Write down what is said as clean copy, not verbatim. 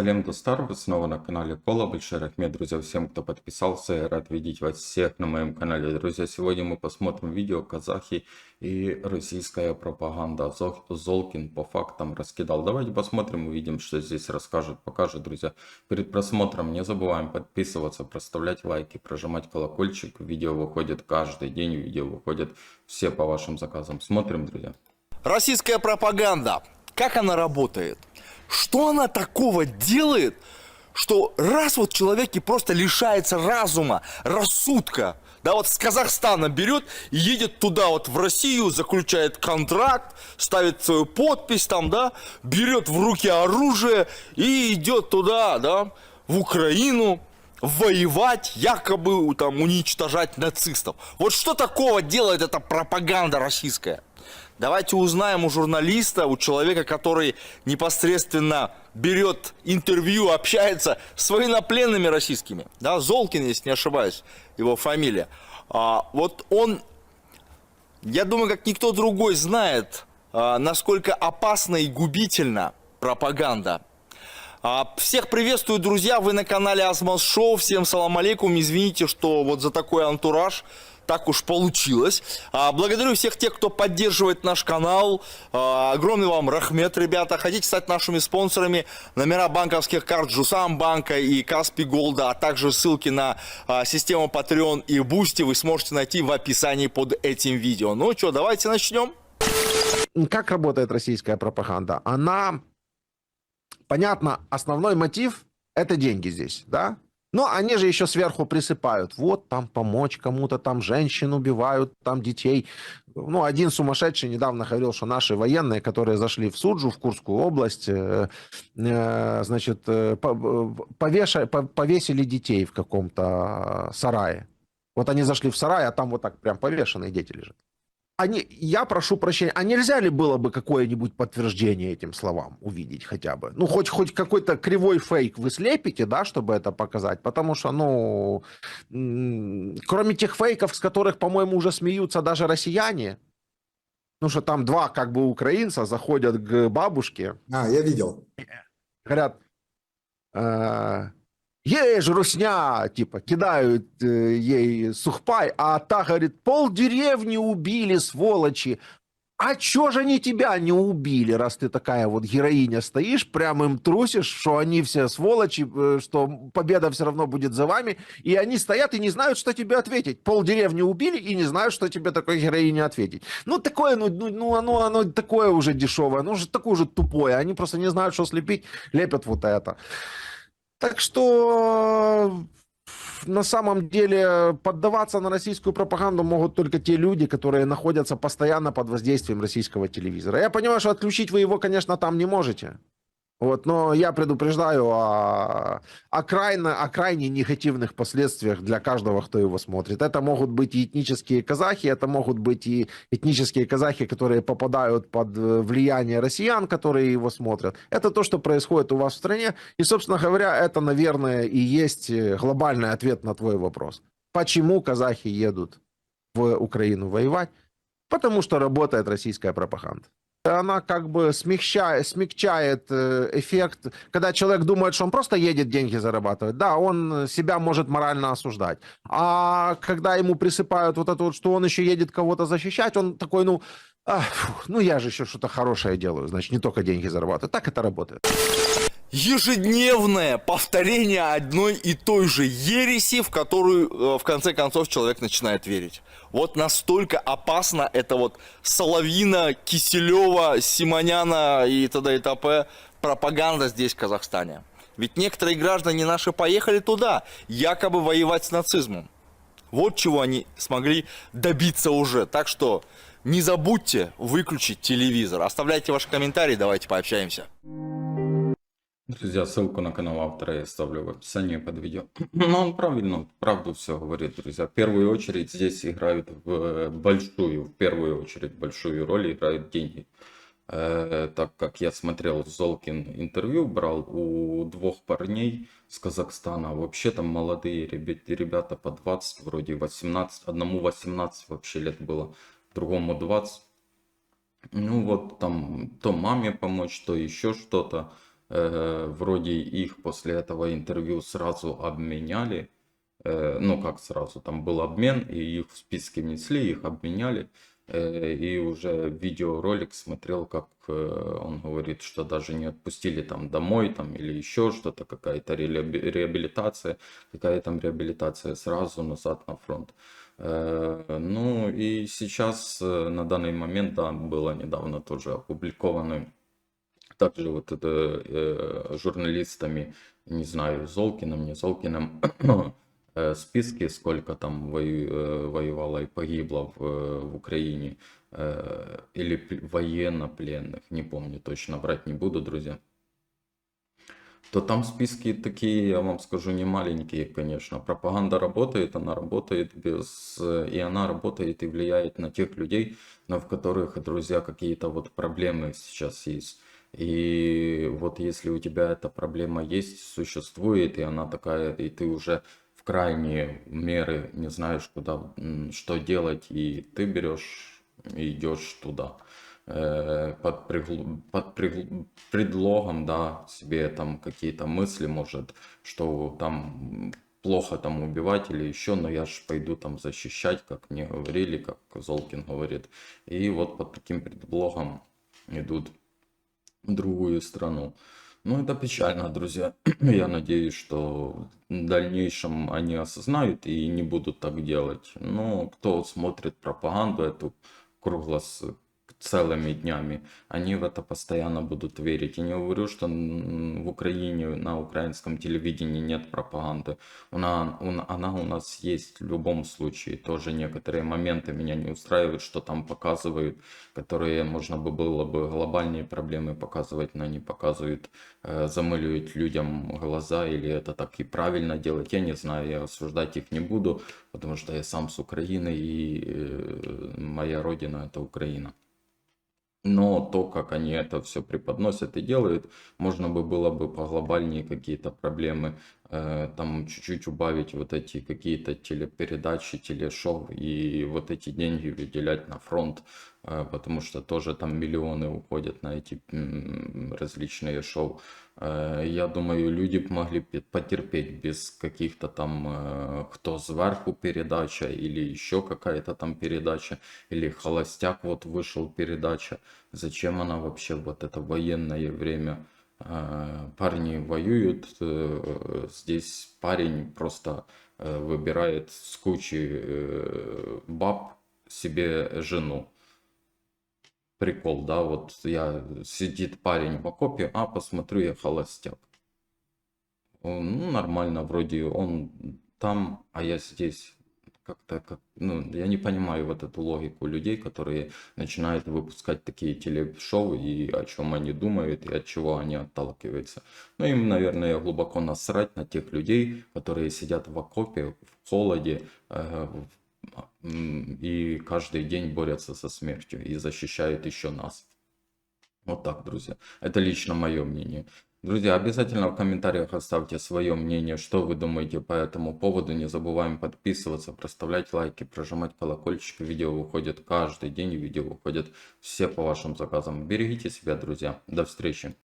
Салем Дустар, вы снова на канале Кола. Большой рахмет, друзья, всем, кто подписался. Я рад видеть вас всех на моем канале. Друзья, сегодня мы посмотрим видео казахи и российская пропаганда. Золкин по фактам раскидал. Давайте посмотрим, увидим, что здесь расскажет, покажет, друзья. Перед просмотром не забываем подписываться, проставлять лайки, прожимать колокольчик. Видео выходит каждый день, видео выходят все по вашим заказам. Смотрим, друзья. Российская пропаганда. Как она работает? Что она такого делает, что раз вот человек и просто лишается разума, рассудка, да, вот с Казахстана берет и едет туда вот в Россию, заключает контракт, ставит свою подпись там, да, берет в руки оружие и идет туда, да, в Украину воевать, якобы там уничтожать нацистов. Вот что такого делает эта пропаганда российская? Давайте узнаем у журналиста, у человека, который непосредственно берет интервью, общается с военнопленными российскими. Да, Золкин, если не ошибаюсь, его фамилия. Вот он, я думаю, как никто другой знает, насколько опасна и губительна пропаганда. Всех приветствую, друзья, вы на канале Азмаз Шоу. Всем салам алейкум, извините, что вот за такой антураж. Так уж получилось. Благодарю всех тех, кто поддерживает наш канал. Огромный вам рахмет, ребята. Хотите стать нашими спонсорами? Номера банковских карт Жусам банка и Каспи Голда, а также ссылки на систему Patreon и Boosty вы сможете найти в описании под этим видео. Ну что, давайте начнем. Как работает российская пропаганда? Она, понятно, основной мотив – это деньги здесь, да? Но они же еще сверху присыпают. Вот там помочь кому-то, там женщин убивают, там детей. Ну, один сумасшедший недавно говорил, что наши военные, которые зашли в Суджу, в Курскую область, значит, повесили детей в каком-то сарае. Вот они зашли в сарай, а там вот так прям повешенные дети лежат. Я прошу прощения, а нельзя ли было бы какое-нибудь подтверждение этим словам увидеть хотя бы? Ну, хоть какой-то кривой фейк вы слепите, да, чтобы это показать? Потому что, ну, кроме тех фейков, с которых, по-моему, уже смеются даже россияне, ну, что там два как бы украинца заходят к бабушке. Я видел. Говорят, ей же русня, типа, кидают ей сухпай, а та говорит, полдеревни убили, сволочи. А чё же они тебя не убили, раз ты такая вот героиня стоишь, прям им трусишь, что они все сволочи, что победа все равно будет за вами, и они стоят и не знают, что тебе ответить. Полдеревни убили и не знают, что тебе такой героине ответить. Ну, такое, оно такое уже дешевое, оно уже такое уже тупое, они просто не знают, что слепить, лепят вот это. Так что на самом деле поддаваться на российскую пропаганду могут только те люди, которые находятся постоянно под воздействием российского телевизора. Я понимаю, что отключить вы его, конечно, там не можете. Вот, но я предупреждаю о крайне негативных последствиях для каждого, кто его смотрит. Это могут быть и этнические казахи, это могут быть и этнические казахи, которые попадают под влияние россиян, которые его смотрят. Это то, что происходит у вас в стране. И, собственно говоря, это, наверное, и есть глобальный ответ на твой вопрос. Почему казахи едут в Украину воевать? Потому что работает российская пропаганда. Она как бы смягчает эффект, когда человек думает, что он просто едет деньги зарабатывать. Да, он себя может морально осуждать. А когда ему присыпают вот это вот, что он еще едет кого-то защищать, он такой, я же еще что-то хорошее делаю, значит, не только деньги зарабатываю. Так это работает. Ежедневное повторение одной и той же ереси, в которую, в конце концов, человек начинает верить. Вот настолько опасно это вот Соловьина, Киселева, Симоняна и т.д. и т.п. пропаганда здесь, в Казахстане. Ведь некоторые граждане наши поехали туда, якобы воевать с нацизмом. Вот чего они смогли добиться уже. Так что не забудьте выключить телевизор. Оставляйте ваши комментарии, давайте пообщаемся. Друзья, ссылку на канал автора я оставлю в описании под видео. Но он правду все говорит, друзья. В первую очередь здесь играют в первую очередь большую роль играют деньги. Так как я смотрел, Золкин интервью брал у двух парней с Казахстана. Вообще там молодые ребята по 20, вроде 18, одному 18 вообще лет было, другому 20. Ну вот там то маме помочь, то еще что-то. Вроде их после этого интервью сразу обменяли. Ну, как сразу, там был обмен, и их в списке внесли, их обменяли. И уже видеоролик смотрел, как он говорит, что даже не отпустили там домой, там или еще что-то, какая-то реабилитация, какая там реабилитация сразу назад на фронт. Ну и сейчас на данный момент, да, было недавно тоже опубликовано также вот это журналистами, не знаю, Золкиным, не Золкиным, списки, сколько там воевало и погибло в Украине, или военнопленных, не помню точно, врать не буду, друзья. То там списки такие, я вам скажу, не маленькие, конечно. Пропаганда работает, она работает и она работает и влияет на тех людей, но в которых, друзья, какие-то вот проблемы сейчас есть. И вот если у тебя эта проблема есть, существует, и она такая, и ты уже в крайние меры не знаешь, куда, что делать, и ты берешь и идешь туда предлогом, да, себе там какие-то мысли, может, что там плохо там убивать или еще, но я же пойду там защищать, как мне говорили, как Золкин говорит. И вот под таким предлогом идут в другую страну. Ну, это печально, друзья. Я надеюсь, что в дальнейшем они осознают и не будут так делать. Но кто смотрит пропаганду эту круглос целыми днями, они в это постоянно будут верить. Я не говорю, что в Украине на украинском телевидении нет пропаганды. Она у нас есть в любом случае. Тоже некоторые моменты меня не устраивают, что там показывают, которые можно было бы глобальные проблемы показывать, но они показывают, замыливают людям глаза, или это так и правильно делать, я не знаю, я осуждать их не буду, потому что я сам с Украины, и моя родина это Украина. Но то, как они это все преподносят и делают, можно было бы поглобальнее какие-то проблемы, там чуть-чуть убавить вот эти какие-то телепередачи, телешоу и вот эти деньги выделять на фронт, потому что тоже там миллионы уходят на эти различные шоу. Я думаю, люди б могли потерпеть без каких-то там, кто сверху передача или еще какая-то там передача, или холостяк вот вышел передача. Зачем она вообще вот это военное время? Парни воюют, здесь парень просто выбирает с кучи баб себе жену. Прикол, да, вот сидит парень в окопе, посмотрю, я холостяк. Ну, нормально, вроде он там, а я здесь. Ну, я не понимаю вот эту логику людей, которые начинают выпускать такие телешоу, и о чем они думают, и от чего они отталкиваются. Ну, им, наверное, глубоко насрать на тех людей, которые сидят в окопе, в холоде, и каждый день борются со смертью и защищают еще нас. Вот так, друзья. Это лично мое мнение. Друзья, обязательно в комментариях оставьте свое мнение, что вы думаете по этому поводу. Не забываем подписываться, проставлять лайки, прожимать колокольчик. Видео выходит каждый день, видео выходят все по вашим заказам. Берегите себя, друзья. До встречи.